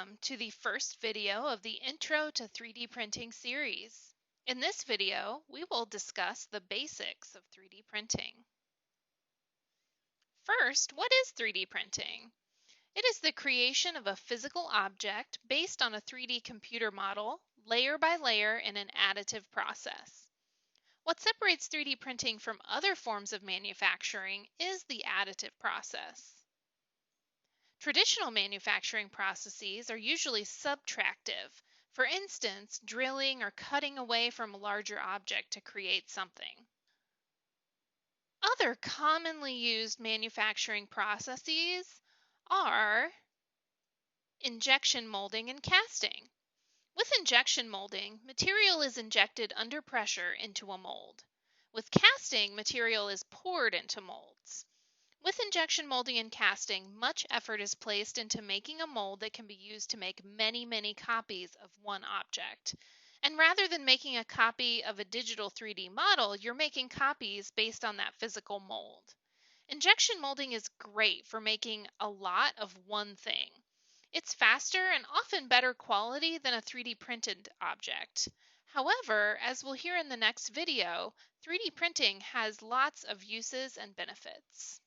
Welcome to the first video of the Intro to 3D Printing series. In this video, we will discuss the basics of 3D printing. First, what is 3D printing? It is the creation of a physical object based on a 3D computer model, layer by layer in an additive process. What separates 3D printing from other forms of manufacturing is the additive process. Traditional manufacturing processes are usually subtractive, for instance, drilling or cutting away from a larger object to create something. Other commonly used manufacturing processes are injection molding and casting. With injection molding, material is injected under pressure into a mold. With casting, material is poured into molds. With injection molding and casting, much effort is placed into making a mold that can be used to make many copies of one object. And rather than making a copy of a digital 3D model, you're making copies based on that physical mold. Injection molding is great for making a lot of one thing. It's faster and often better quality than a 3D printed object. However, as we'll hear in the next video, 3D printing has lots of uses and benefits.